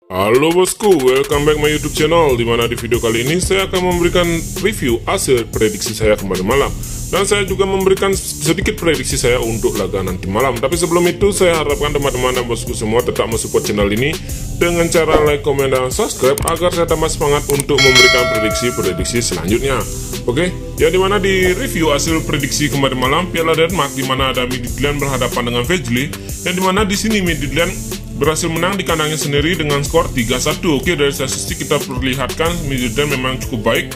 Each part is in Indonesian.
Halo bosku, welcome back my YouTube channel. Dimana di video kali ini saya akan memberikan review hasil prediksi saya kemarin malam, dan saya juga memberikan sedikit prediksi saya untuk laga nanti malam. Tapi sebelum itu saya harapkan teman-teman dan bosku semua tetap mensupport channel ini dengan cara like, komen, dan subscribe agar saya tambah semangat untuk memberikan prediksi-prediksi selanjutnya. Oke, yang dimana di review hasil prediksi kemarin malam Piala Denmark, dimana ada Midtjylland berhadapan dengan Vejle, yang dimana di sini Midtjylland berhasil menang di kandangnya sendiri dengan skor 3-1. Oke, dari statistik kita perlihatkan Midtjylland memang cukup baik.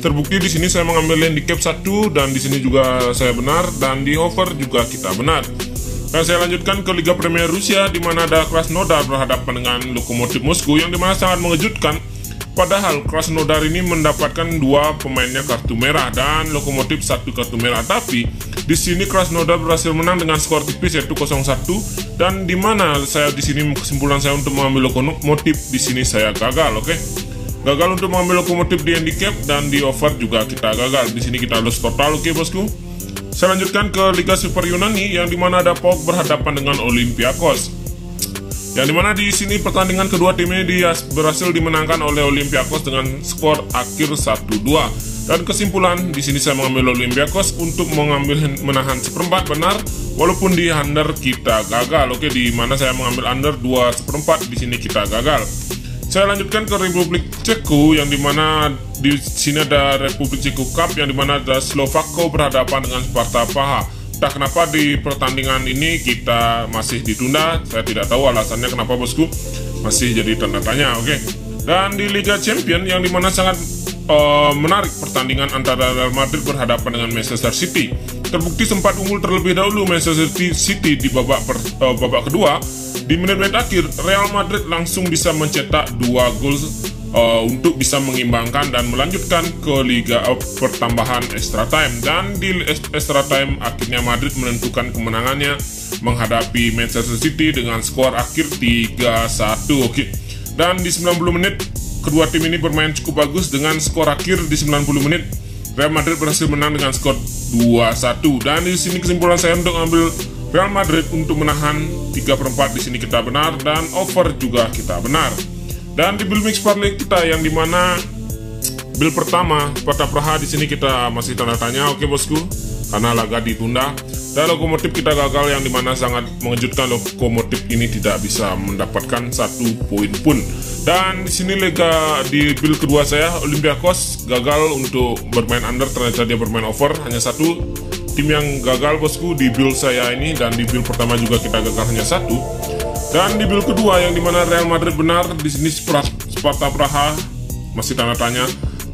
Terbukti di sini saya mengambil handicap 1 dan di sini juga saya benar, dan di over juga kita benar. Dan saya lanjutkan ke Liga Premier Rusia, di mana ada Krasnodar berhadapan dengan Lokomotiv Moskow, yang dimana sangat mengejutkan. Padahal Krasnodar ini mendapatkan 2 pemainnya kartu merah dan Lokomotiv 1 kartu merah. Tapi di sini Krasnodar berhasil menang dengan skor tipis yaitu 0-1, dan di mana saya di sini kesimpulan saya untuk mengambil Lokomotiv di sini saya gagal. Oke. Gagal untuk mengambil Lokomotiv di handicap, dan di over juga kita gagal. Di sini kita loss total. Oke bosku. Saya lanjutkan ke Liga Super Yunani, yang dimana ada PAOK berhadapan dengan Olympiakos. Yang dimana di sini pertandingan kedua tim ini berhasil dimenangkan oleh Olympiakos dengan skor akhir 1-2. Dan kesimpulan di sini saya mengambil Olympiakos untuk menahan seperempat benar, walaupun di under kita gagal. Oke, di mana saya mengambil under 2/4, di sini kita gagal. Saya lanjutkan ke Republik Ceko, yang dimana di sini ada Republik Ceko Cup, yang dimana ada Slovako berhadapan dengan Sparta Praha. Entah kenapa di pertandingan ini kita masih ditunda, saya tidak tahu alasannya kenapa bosku, masih jadi tanda tanya. Oke. Dan di Liga Champion, yang dimana sangat menarik pertandingan antara Real Madrid berhadapan dengan Manchester City. Terbukti sempat unggul terlebih dahulu Manchester City di babak kedua. Di menit-menit akhir Real Madrid langsung bisa mencetak 2 gol untuk bisa mengimbangkan dan melanjutkan ke Liga pertambahan extra time. Dan di extra time akhirnya Madrid menentukan kemenangannya menghadapi Manchester City dengan skor akhir 3-1. Oke. Dan di 90 menit kedua tim ini bermain cukup bagus. Dengan skor akhir di 90 menit Real Madrid berhasil menang dengan skor 2-1. Dan di sini kesimpulan saya untuk ambil Real Madrid untuk menahan 3/4, di sini kita benar, dan over juga kita benar. Dan di build mix parlay kita, yang dimana build pertama Sparta Praha, di sini kita masih tanda tanya. Oke bosku, karena laga ditunda. Dan Lokomotiv kita gagal, yang dimana sangat mengejutkan Lokomotiv ini tidak bisa mendapatkan 1 poin pun. Dan di sini di build kedua saya Olympiakos gagal untuk bermain under, ternyata dia bermain over, hanya 1 tim yang gagal bosku di build saya ini. Dan di build pertama juga kita gagal hanya 1. Dan di build kedua, yang dimana Real Madrid benar, di sini Sparta Praha masih tanda tanya,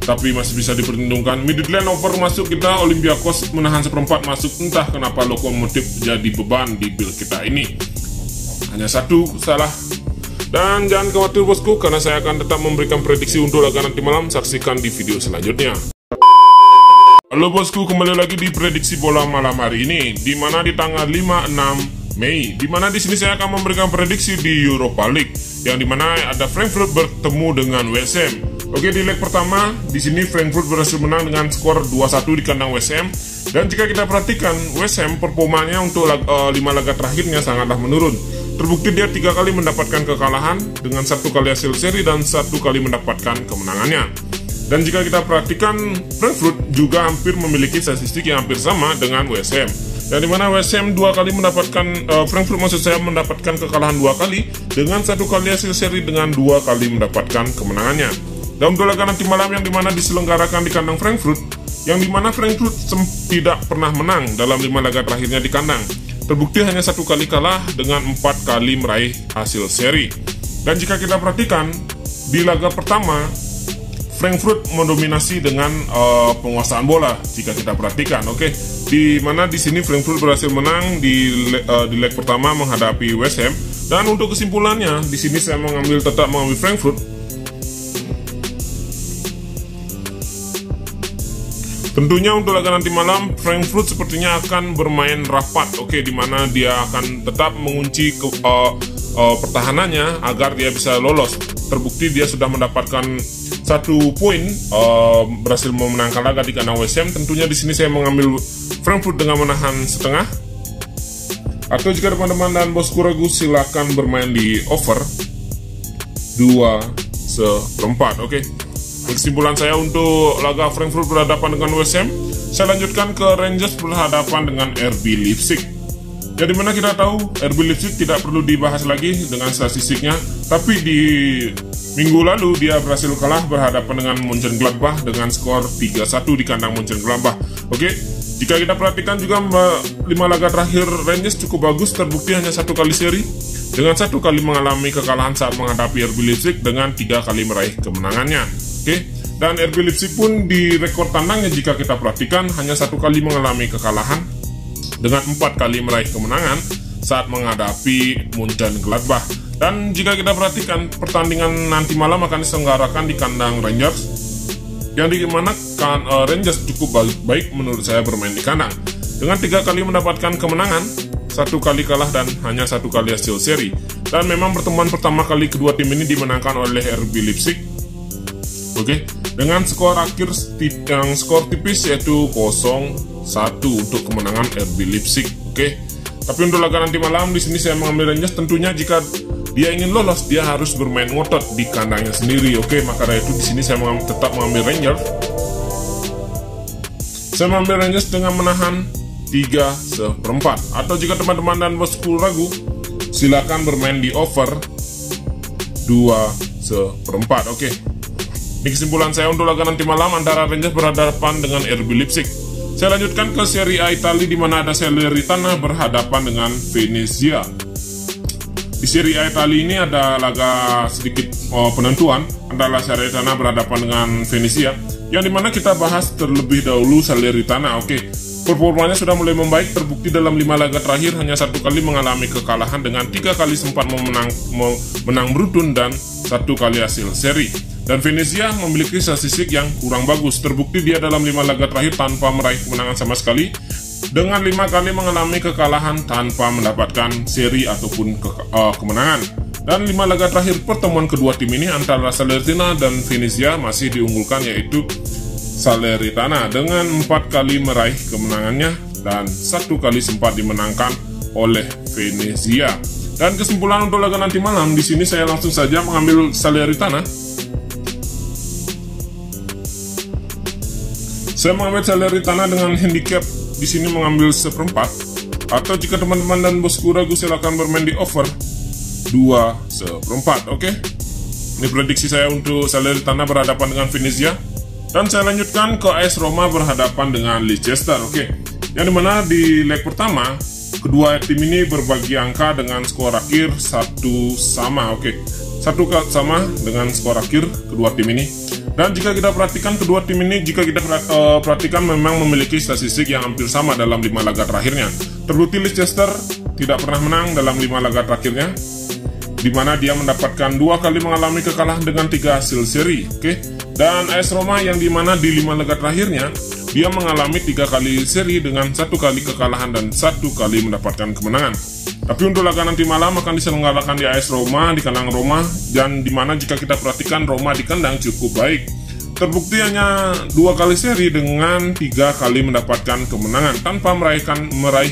tapi masih bisa diperhitungkan. Midtjylland over masuk kita, Olympiakos menahan seperempat masuk. Entah kenapa Lokomotiv jadi beban di build kita ini, hanya 1 salah. Dan jangan khawatir bosku, karena saya akan tetap memberikan prediksi untuk laga nanti malam. Saksikan di video selanjutnya. Halo bosku, kembali lagi di prediksi bola malam hari ini, di mana di tanggal 5-6 Mei, di mana di sini saya akan memberikan prediksi di Europa League, yang dimana ada Frankfurt bertemu dengan West Ham. Oke, di leg pertama di sini Frankfurt berhasil menang dengan skor 2-1 di kandang West Ham. Dan jika kita perhatikan West Ham performanya untuk 5 laga terakhirnya sangatlah menurun. Terbukti dia 3 kali mendapatkan kekalahan dengan 1 kali hasil seri dan 1 kali mendapatkan kemenangannya. Dan jika kita perhatikan Frankfurt juga hampir memiliki statistik yang hampir sama dengan West Ham. Dan dimana West Ham 2 kali mendapatkan, Frankfurt maksud saya mendapatkan kekalahan 2 kali dengan 1 kali hasil seri dengan 2 kali mendapatkan kemenangannya. Dan untuk laga nanti malam, yang dimana diselenggarakan di kandang Frankfurt, yang dimana Frankfurt tidak pernah menang dalam 5 laga terakhirnya di kandang. Terbukti hanya 1 kali kalah dengan 4 kali meraih hasil seri. Dan jika kita perhatikan di laga pertama Frankfurt mendominasi dengan penguasaan bola jika kita perhatikan. Oke, di mana di sini Frankfurt berhasil menang di leg pertama menghadapi West Ham. Dan untuk kesimpulannya di sini saya tetap mengambil Frankfurt. Tentunya untuk laga nanti malam Frankfurt sepertinya akan bermain rapat. Oke, di mana dia akan tetap mengunci pertahanannya agar dia bisa lolos. Terbukti dia sudah mendapatkan 1 poin, berhasil memenangkan laga di kandang West Ham. Tentunya di sini saya mengambil Frankfurt dengan menahan setengah. Atau jika teman-teman dan bosku ragu, silakan bermain di over. 2/4. Oke. Kesimpulan saya untuk laga Frankfurt berhadapan dengan West Ham, saya lanjutkan ke Rangers berhadapan dengan RB Leipzig. Jadi mana kita tahu RB Leipzig tidak perlu dibahas lagi dengan statistiknya, tapi di minggu lalu dia berhasil kalah berhadapan dengan Mönchengladbach dengan skor 3-1 di kandang Mönchengladbach. Oke, jika kita perhatikan juga 5 laga terakhir Rangers cukup bagus, terbukti hanya 1 kali seri dengan 1 kali mengalami kekalahan saat menghadapi RB Leipzig dengan 3 kali meraih kemenangannya. Oke, dan RB Leipzig pun di rekor tandangnya jika kita perhatikan hanya 1 kali mengalami kekalahan dengan 4 kali meraih kemenangan saat menghadapi Mönchengladbach. Dan jika kita perhatikan pertandingan nanti malam akan diselenggarakan di kandang Rangers, yang dimana Rangers cukup baik menurut saya bermain di kandang dengan 3 kali mendapatkan kemenangan, 1 kali kalah dan hanya 1 kali hasil seri. Dan memang pertemuan pertama kali kedua tim ini dimenangkan oleh RB Leipzig. Oke, dengan skor akhir yang skor tipis yaitu 0-1 untuk kemenangan RB Leipzig. Oke. Tapi untuk laga nanti malam di sini saya mengambil Rangers. Tentunya jika dia ingin lolos, dia harus bermain ngotot di kandangnya sendiri. Oke, maka dari itu di sini saya tetap mengambil Rangers. Saya mengambil Rangers dengan menahan 3/4. Atau jika teman-teman dan bosku ragu, silakan bermain di over 2/4. Oke. Ini kesimpulan saya untuk laga nanti malam antara Rangers berhadapan dengan RB Leipzig. Saya lanjutkan ke Serie A Italia di mana ada Salernitana berhadapan dengan Venezia. Di Serie A Italia ini ada laga sedikit penentuan antara Salernitana berhadapan dengan Venezia, yang dimana kita bahas terlebih dahulu Salernitana. Oke, performanya sudah mulai membaik, terbukti dalam 5 laga terakhir hanya 1 kali mengalami kekalahan dengan 3 kali sempat menang beruntun dan 1 kali hasil seri. Dan Venezia memiliki statistik yang kurang bagus, terbukti dia dalam 5 laga terakhir tanpa meraih kemenangan sama sekali, dengan 5 kali mengalami kekalahan tanpa mendapatkan seri ataupun kemenangan. Dan 5 laga terakhir pertemuan kedua tim ini antara Salernitana dan Venezia masih diunggulkan, yaitu Salernitana dengan 4 kali meraih kemenangannya dan 1 kali sempat dimenangkan oleh Venezia. Dan kesimpulan untuk laga nanti malam di sini saya langsung saja mengambil Salernitana. Saya mengambil Salernitana dengan handicap di sini mengambil 1/4. Atau jika teman-teman dan bosku ragu, silakan bermain di over 2/4. Oke. Ini prediksi saya untuk Salernitana berhadapan dengan Venezia. Dan saya lanjutkan ke AS Roma berhadapan dengan Leicester. Oke. Yang dimana di leg pertama kedua tim ini berbagi angka dengan skor akhir 1 sama. Oke. 1 sama dengan skor akhir kedua tim ini. Dan jika kita perhatikan kedua tim ini, jika kita perhatikan memang memiliki statistik yang hampir sama dalam 5 laga terakhirnya. Terbukti Leicester tidak pernah menang dalam 5 laga terakhirnya, di mana dia mendapatkan 2 kali mengalami kekalahan dengan 3 hasil seri. Oke. Dan AS Roma yang dimana di 5 laga terakhirnya dia mengalami 3 kali seri dengan 1 kali kekalahan dan 1 kali mendapatkan kemenangan. Tapi untuk laga nanti malam akan diselenggarakan di AS Roma, di kandang Roma, dan dimana jika kita perhatikan Roma di kandang cukup baik. Terbukti hanya 2 kali seri dengan 3 kali mendapatkan kemenangan tanpa meraih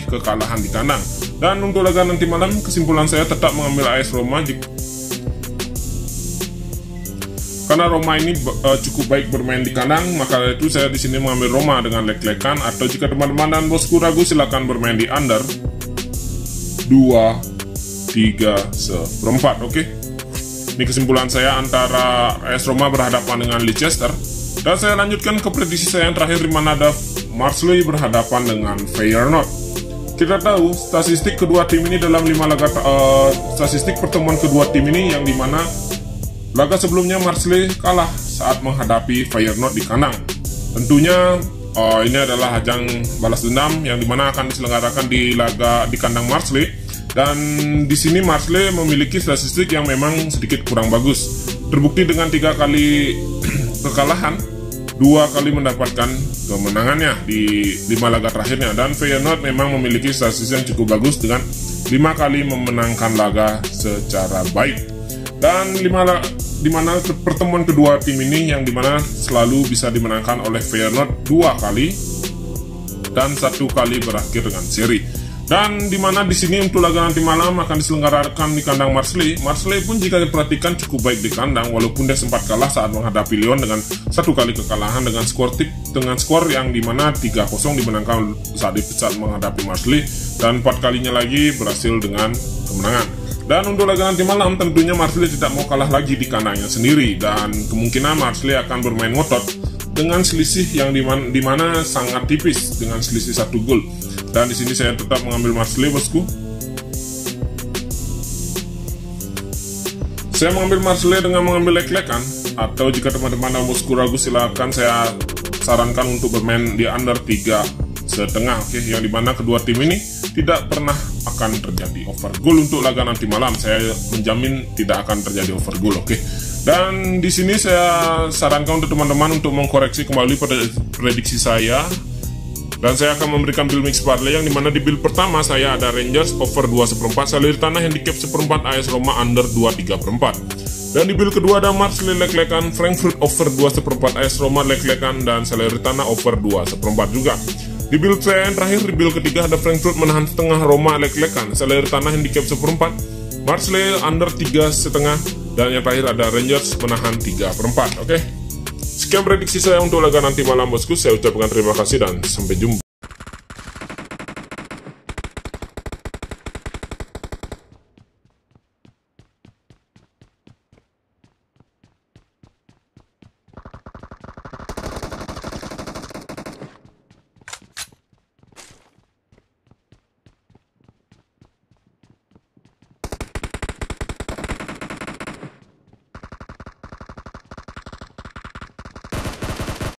kekalahan di kandang. Dan untuk laga nanti malam kesimpulan saya tetap mengambil AS Roma karena Roma ini cukup baik bermain di kandang, maka itu saya di sini mengambil Roma dengan leg-legan. Atau jika teman-teman dan bosku ragu, silakan bermain di under 2/3/4. Oke. Ini kesimpulan saya antara AS Roma berhadapan dengan Leicester. Dan saya lanjutkan ke prediksi saya yang terakhir di mana ada Marseille berhadapan dengan Feyenoord. Kita tahu statistik kedua tim ini dalam 5 laga statistik pertemuan kedua tim ini, yang dimana laga sebelumnya Marseille kalah saat menghadapi Feyenoord di kandang. Tentunya ini adalah ajang balas dendam yang dimana akan diselenggarakan di kandang Marseille. Dan di sini Marseille memiliki statistik yang memang sedikit kurang bagus. Terbukti dengan 3 kali kekalahan, 2 kali mendapatkan kemenangannya di 5 laga terakhirnya. Dan Feyenoord memang memiliki statistik yang cukup bagus dengan 5 kali memenangkan laga secara baik. Dan di mana pertemuan kedua tim ini yang dimana selalu bisa dimenangkan oleh Feyenoord 2 kali dan 1 kali berakhir dengan seri. Dan dimana di sini untuk laga nanti malam akan diselenggarakan di kandang Marseille. Marseille pun jika diperhatikan cukup baik di kandang, walaupun dia sempat kalah saat menghadapi Lyon dengan 1 kali kekalahan dengan skor yang dimana 3-0 dimenangkan saat menghadapi Marseille, dan 4 kalinya lagi berhasil dengan kemenangan. Dan untuk laga nanti malam tentunya Marseille tidak mau kalah lagi di kandangnya sendiri, dan kemungkinan Marseille akan bermain ngotot dengan selisih yang dimana sangat tipis dengan selisih 1 gol. Dan di sini saya tetap mengambil Marseille, bosku. Saya mengambil Marseille dengan mengambil lek-lekan, atau jika teman-teman dan bosku ragu, silakan saya sarankan untuk bermain di under 3,5. Oke, yang dimana kedua tim ini tidak pernah akan terjadi over goal untuk laga nanti malam. Saya menjamin tidak akan terjadi over goal. Oke. Dan di sini saya sarankan untuk teman-teman untuk mengkoreksi kembali pada prediksi saya. Dan saya akan memberikan build mix parlay yang dimana di build pertama saya ada Rangers over 2/4, Salernitana handicap 1/4, AS Roma under 2/3/4. Dan di build kedua ada Marseille leg-legan, Frankfurt over 2/4, AS Roma leg-legan, dan Salernitana over 2/4 juga. Di build saya yang terakhir, di build ketiga ada Frankfurt menahan setengah, Roma leg-legan, Salernitana handicap 1/4, Marseille under 3,5, dan yang terakhir ada Rangers menahan 3/4. Oke. Sekian prediksi saya untuk laga nanti malam, bosku. Saya ucapkan terima kasih dan sampai jumpa.